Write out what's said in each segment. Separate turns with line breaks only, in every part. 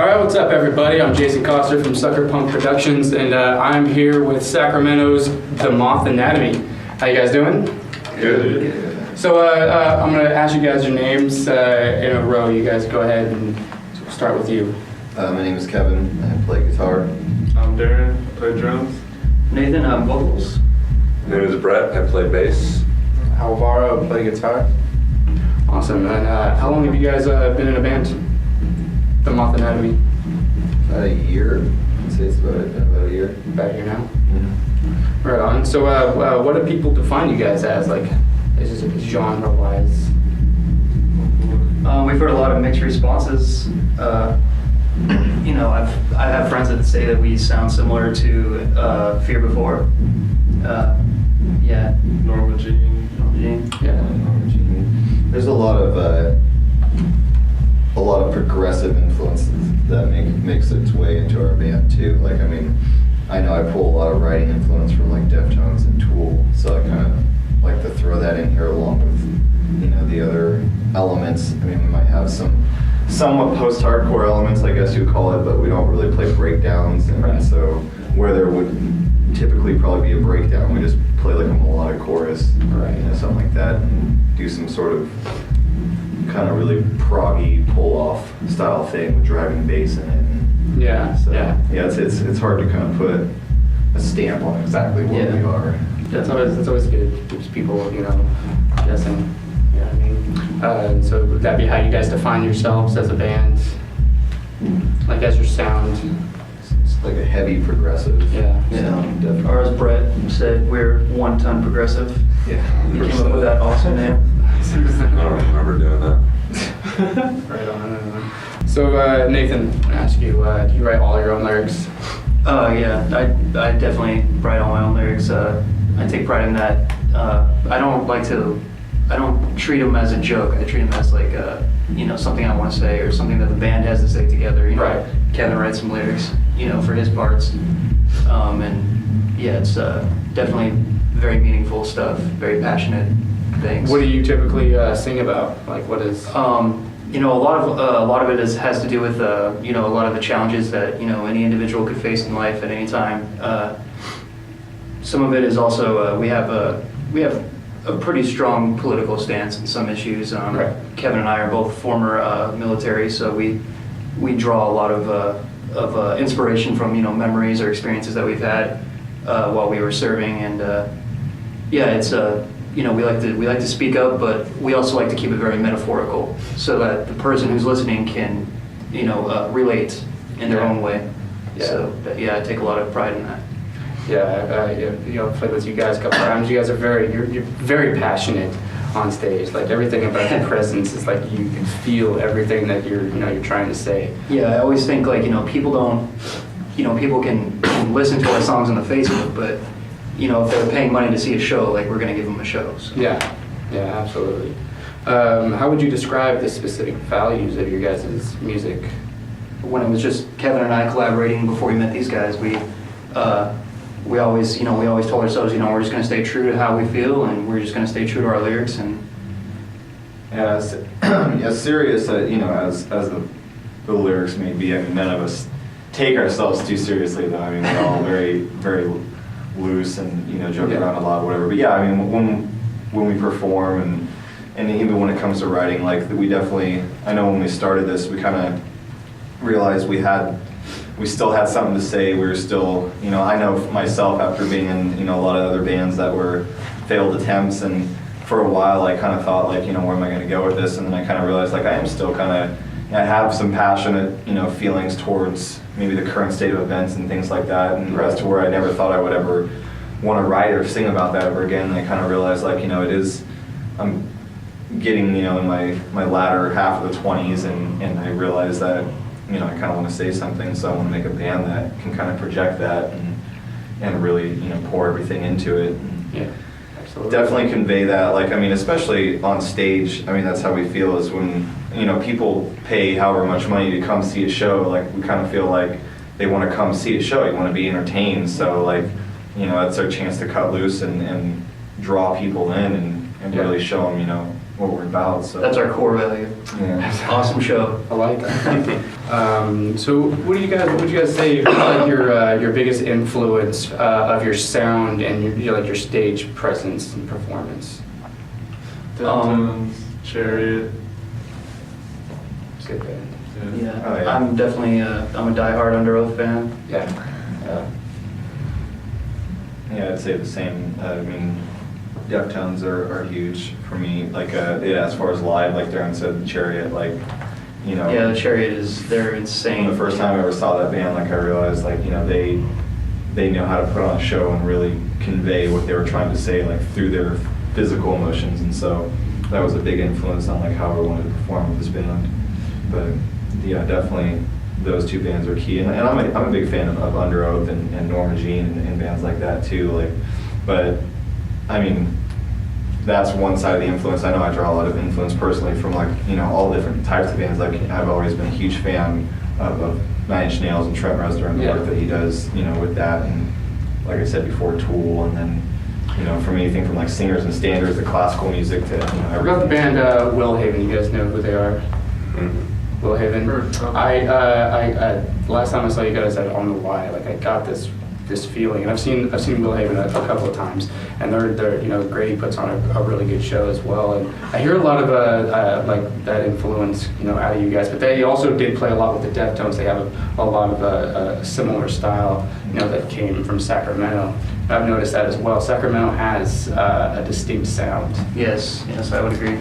All right, what's up, everybody? I'm Jason Coster from Sucker Punk Productions, and I'm here with Sacramento's The Moth Anatomy. How you guys doing?
Good.
So I'm going to ask you guys your names in a row. You guys go ahead and start with you.
My name is Kevin. I play guitar.
I'm Darren. I play drums.
Nathan, vocals.
My name is Brett. I play bass.
Alvaro, I play guitar.
Awesome. And how long have you guys been in a band? The Moth Anatomy?
About a year. I'd say it's about a year.
About a year now?
Mm-hmm.
Right on. So what do people define you guys as, like, genre-wise?
We've heard a lot of mixed responses. You know, I have friends that say that we sound similar to Fear Before. Yeah.
Norma Jean.
Yeah.
There's a lot of progressive influences that makes its way into our band too. Like, I mean, I know I pull a lot of writing influence from like Deftones and Tool, so I kind of like to throw that in here along with, you know, the other elements. I mean, we might have some somewhat post-hardcore elements, I guess you'd call it, but we don't really play breakdowns, and
right.
So where there would typically probably be a breakdown, we just play like a melodic chorus,
Right.
You know, something like that, and do some sort of kind of really proggy pull-off style thing with driving bass in it. And
Yeah.
so,
Yeah.
it's hard to kind of put a stamp on exactly what
Yeah.
we are.
That's always good. It keeps people, you know, guessing. You know what I mean? So would that be how you guys define yourselves as a band? Like as your sound?
It's like a heavy progressive
Yeah.
sound, definitely.
Or as Brett said, we're one-ton progressive.
Yeah.
He came up with that awesome name.
I don't remember doing that.
Right on. So Nathan, I ask you, do you write all your own lyrics?
Yeah, I definitely write all my own lyrics. I take pride in that. I don't treat them as a joke. I treat them as like, you know, something I want to say or something that the band has to say together. You know,
Right.
Kevin writes some lyrics, you know, for his parts. And yeah, it's definitely very meaningful stuff, very passionate things.
What do you typically sing about? Like what is?
You know, a lot of it has to do with you know, a lot of the challenges that, you know, any individual could face in life at any time. Some of it is also we have a pretty strong political stance in some issues.
Right.
Kevin and I are both former military, so we draw a lot of inspiration from, you know, memories or experiences that we've had while we were serving, and yeah, it's you know, we like to speak up, but we also like to keep it very metaphorical, so that the person who's listening can, you know, relate in their own way.
Yeah.
So yeah, I take a lot of pride in that.
Yeah, you know, I've played with you guys a couple times. You guys are you're very passionate on stage. Like everything about your presence is like you can feel everything that you're trying to say.
Yeah, I always think like, you know, people can listen to our songs on the Facebook, but you know, if they're paying money to see a show, like we're gonna give them a show. So.
Yeah, absolutely. How would you describe the specific values of your guys' music?
When it was just Kevin and I collaborating before we met these guys, we always told ourselves, you know, we're just gonna stay true to how we feel, and we're just gonna stay true to our lyrics. And
As serious, you know, as the lyrics may be, I mean, none of us take ourselves too seriously, though. I mean, we're all very, very loose and, you know, joke around a lot, whatever. But yeah, I mean, when we perform and even when it comes to writing, like we definitely, I know when we started this, we kind of realized we still had something to say. We were still, you know, I know myself after being in, you know, a lot of other bands that were failed attempts, and for a while I kind of thought like, you know, where am I going to go with this? And then I kind of realized like I am still kind of, I have some passionate, you know, feelings towards maybe the current state of events and things like that, and as to where I never thought I would ever want to write or sing about that ever again. And I kind of realized like, you know, I'm getting, you know, in my latter half of the 20s, and I realized that, you know, I kind of want to say something, so I want to make a band that can kind of project that and really, you know, pour everything into it. And
Yeah, absolutely.
definitely convey that. Like, I mean, especially on stage, I mean, that's how we feel is when, you know, people pay however much money to come see a show, like we kind of feel like they want to come see a show, you want to be entertained. So like, you know, that's our chance to cut loose and draw people in and really show them, you know, what we're about. So
That's our core value.
Yeah.
Awesome show.
I like that. So what do you guys say is like your biggest influence of your sound and your like your stage presence and performance?
Deftones, Chariot.
It's a good band.
Yeah,
Oh, yeah.
I'm definitely I'm a diehard Under Oath fan.
Yeah.
Yeah, I'd say the same. I mean, Deftones are huge for me. Like, yeah, as far as live, like Darren said, Chariot, like, you know.
Yeah, Chariot they're
From
insane.
the first time I ever saw that band, like, I realized, like, you know, they know how to put on a show and really convey what they were trying to say, like, through their physical emotions. And so that was a big influence on, like, how I wanted to perform with this band. But, yeah, definitely those two bands are key. And I'm a big fan of Under Oath and Norma Jean and bands like that, too. Like, but, I mean, that's one side of the influence. I know I draw a lot of influence personally from, like, you know, all different types of bands. Like, I've always been a huge fan of Nine Inch Nails and Trent Reznor and the work that he does, you know, with that. And like I said before, Tool, and then, you know, from anything from like singers and standards to classical music to, you know,
I forgot the band Willhaven. You guys know who they are? Willhaven. I last time I saw you guys at On the Y, like I got this feeling, and I've seen Willhaven a couple of times, and they're you know, Grady puts on a really good show as well, and I hear a lot of like that influence, you know, out of you guys, but they also did play a lot with the Deftones. They have a lot of a similar style, you know, that came from Sacramento. I've noticed that as well. Sacramento has a distinct sound.
Yes, I would agree.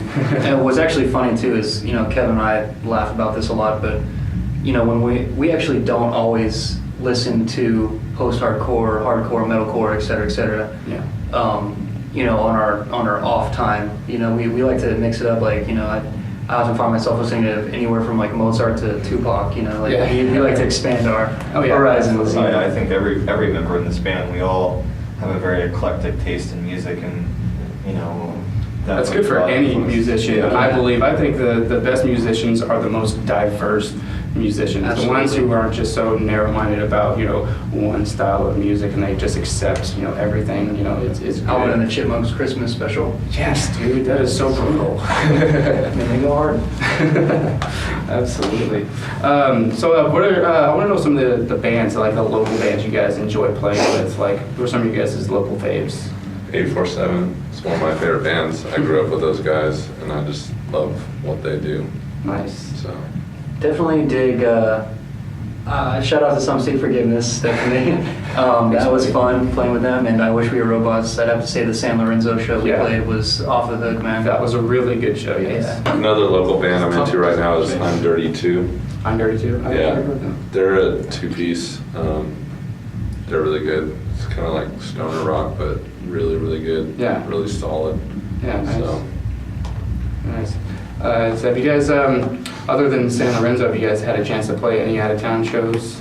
And what's actually funny too is, you know, Kevin and I laugh about this a lot, but you know, when we actually don't always listen to post-hardcore, hardcore, metalcore, et cetera,
Yeah.
you know, on our off time, you know, we like to mix it up. Like, you know, I often find myself listening to anywhere from like Mozart to Tupac. You know, like
Yeah.
we like to expand our horizons.
So, yeah, I think every member in this band, we all have a very eclectic taste in music, and you know.
That's good for any musician.
Yeah.
I think the best musicians are the most diverse musicians.
Absolutely.
The ones who aren't just so narrow-minded about, you know, one style of music, and they just accept, you know, everything. You know, it's
Alvin and
good.
the Chipmunks Christmas special.
Yes, dude, that is so brutal.
Man, they go hard.
Absolutely. So what are, I want to know some of the bands, like the local bands you guys enjoy playing with. Like, who are some of you guys' local faves?
847. It's one of my favorite bands. I grew up with those guys, and I just love what they do.
Nice.
So
Definitely dig. Shout out to Some Seek Forgiveness. Definitely, that was fun playing with them. And I Wish We Were Robots. I'd have to say the San Lorenzo show we
Yeah.
played was off the hook, man.
That was a really good show, yes.
Yeah.
another local band I'm into right now is I'm Dirty Too.
I'm Dirty Too. I
Yeah,
heard of them.
they're a two-piece. They're really good. It's kind of like stoner rock, but really, really good.
Yeah.
Really solid.
Yeah, nice.
So
Nice. So have you guys, other than San Lorenzo, have you guys had a chance to play any out-of-town shows?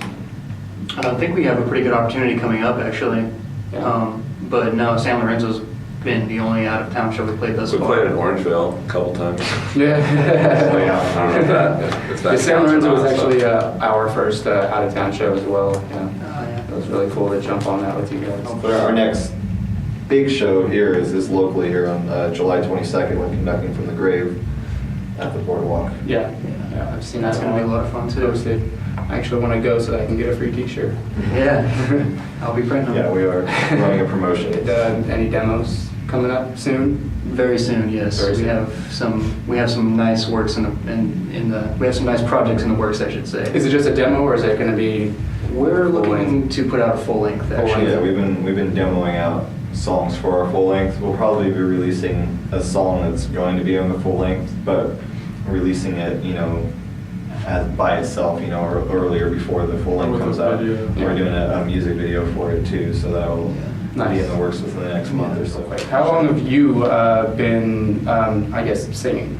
I think we have a pretty good opportunity coming up, actually.
Yeah.
But no, San Lorenzo's been the only out-of-town show we played thus
we
far.
played in Orangeville a couple times.
Yeah.
I don't know if that, if that
Yeah, San
counts or
Lorenzo was
not, so.
actually our first out-of-town show as well. Yeah.
Yeah.
It was really cool to jump on that with you guys.
But our next big show here is locally here on July 22nd when conducting from the grave at the boardwalk.
Yeah, yeah, I've seen
That's
that.
gonna be a lot of fun too.
Posted. I actually want to go so that I can get a free T-shirt.
Yeah, I'll be printing them.
Yeah, we are running a promotion.
Any demos coming up soon?
Very soon, yes.
Very
We
soon.
have some nice works we have some nice projects in the works, I should say.
Is it just a demo, or is it going to be?
We're
full
looking
length?
to put out a full length,
Full
actually.
Yeah, we've been demoing out songs for our full length. We'll probably be releasing a song that's going to be on the full length, but releasing it, you know, as by itself, you know, or earlier before the full length
With
comes
a
out.
video.
We're doing a music video for it too, so that will
Nice.
be in the works within the next month or so.
How long have you been, I guess, singing?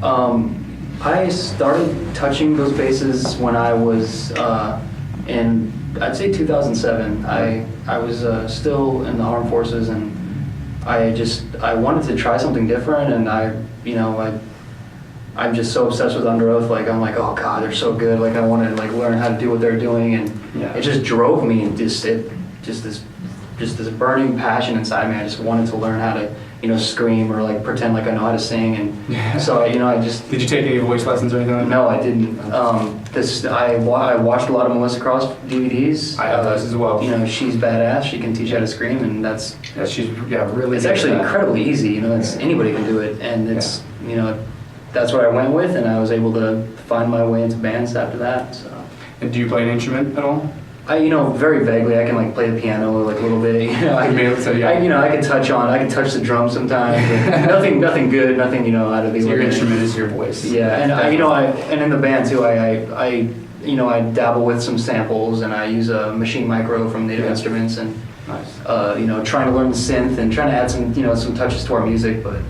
I started touching those bases when I was in, I'd say 2007. I was still in the armed forces, and I wanted to try something different, and I'm just so obsessed with Under Oath. Like, I'm like, oh God, they're so good. Like, I wanted to like learn how to do what they're doing, and
Yeah.
it just drove me. Just this burning passion inside me. I just wanted to learn how to, scream or like pretend like I know how to sing, and so I just.
Did you take any voice lessons or anything like that?
No, I didn't. I watched a lot of Melissa Cross DVDs.
I have those as well.
She's badass. She can teach how to scream, and that's.
Yeah, she's really.
It's
good
actually
at that.
incredibly easy. Anybody can do it, and it's that's what I went with, and I was able to find my way into bands after that. So.
And do you play an instrument at all?
I very vaguely, I can like play the piano like a little bit. I can touch the drums sometimes. But nothing good, nothing out of the
So your
ordinary.
instrument is your voice.
Yeah, and and in the band too, I dabble with some samples, and I use a machine micro from Native Instruments, and
Nice.
trying to learn the synth and trying to add some some touches to our music. But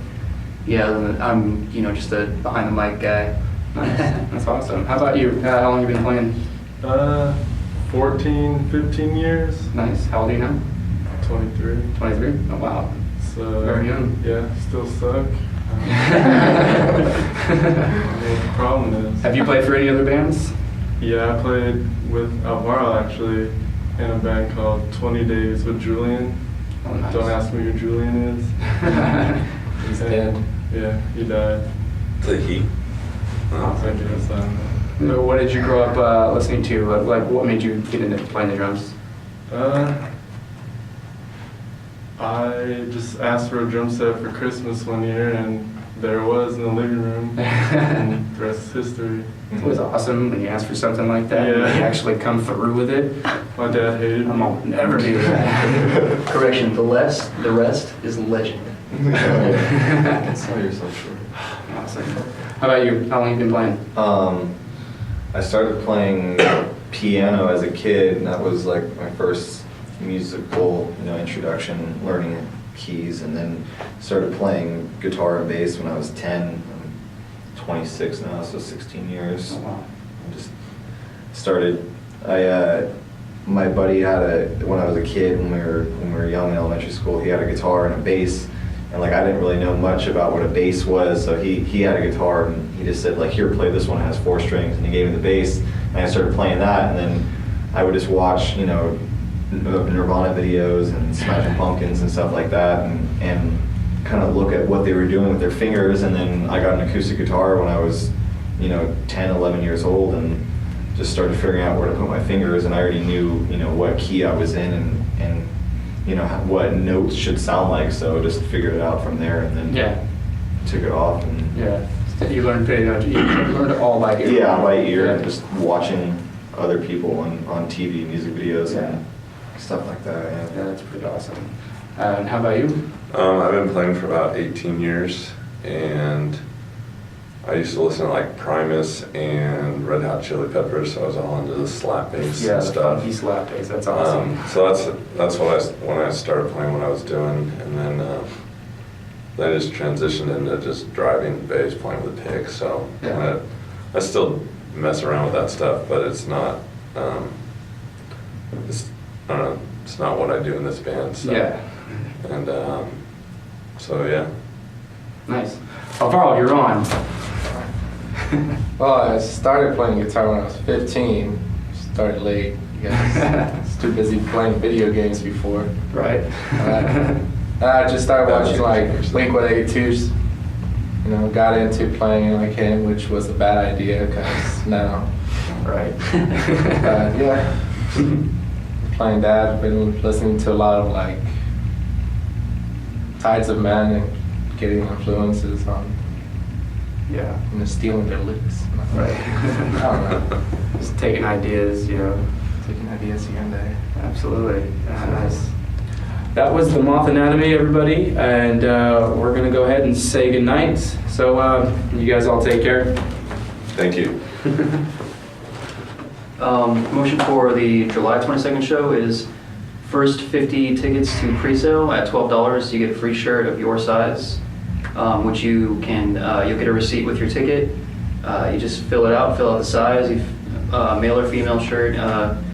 yeah, I'm just a behind the mic guy.
Nice. That's awesome. How about you? How long have you been playing?
14, 15 years.
Nice. How old are you now?
23.
23? Oh, wow.
So
Very young.
Yeah, still suck. I don't know what the problem is.
Have you played for any other bands?
Yeah, I played with Alvaro actually in a band called 20 Days with Julian.
Oh, nice.
Don't ask me who Julian is.
He's
And,
dead.
Yeah, he died.
The Heat.
I guess, I don't know.
So what did you grow up listening to? Like, what made you get into playing the drums?
I just asked for a drum set for Christmas one year, and there it was in the living room. And the rest is history.
It was awesome when you ask for something like that.
Yeah.
And you actually come through with it.
My dad hated
I'm
me.
all, never do that.
Correction, the rest is legend.
Don't sell yourself short.
Awesome. How about you? How long have you been playing?
I started playing piano as a kid, and that was like my first musical, introduction, learning keys, and then started playing guitar and bass when I was 10. I'm 26 now, so 16 years.
Oh, wow.
I just started. My buddy had when I was a kid, when we were young in elementary school, he had a guitar and a bass. And like I didn't really know much about what a bass was, so he had a guitar and he just said like, here, play this one, it has 4 strings, and he gave me the bass, and I started playing that, and then I would just watch Nirvana videos and Smashing Pumpkins and stuff like that, and kind of look at what they were doing with their fingers, and then I got an acoustic guitar when I was 10, 11 years old, and just started figuring out where to put my fingers, and I already knew what key I was in and what notes should sound like, so just figured it out from there, and then took it off. And
You learned pretty much. You learned it all by ear.
yeah, by ear,
Yeah.
and just watching other people on TV, music videos, and stuff like that.
Yeah, that's pretty awesome. And how about you?
I've been playing for about 18 years, and I used to listen to like Primus and Red Hot Chili Peppers, so I was all into the slap bass
Yeah,
and
the
stuff.
funky slap bass. That's awesome.
So that's what when I started playing, what I was doing, and then I just transitioned into just driving bass, playing with picks. So
Yeah.
I still mess around with that stuff, but it's not. It's I don't know. It's not what I do in this band. So.
Yeah.
And so yeah.
Nice. Alvaro, you're on.
Well, I started playing guitar when I was 15. Started late, I guess. I was too busy playing video games before.
Right.
I just started watching like Blink-182's. Got into playing like him, which was a bad idea because now.
Right.
Yeah. Playing that, I've been listening to a lot of like Tides of Men and getting influences on,
Yeah.
stealing their lyrics.
Right.
I don't know.
Just taking ideas,
Taking ideas here and there.
Absolutely. Nice. That was the Moth Anatomy, everybody, and we're gonna go ahead and say goodnight. So you guys all take care.
Thank you.
Motion for the July 22nd show is first 50 tickets to pre-sale at $12. You get a free shirt of your size, which you can you'll get a receipt with your ticket. You just fill it out, fill out the size, male or female shirt.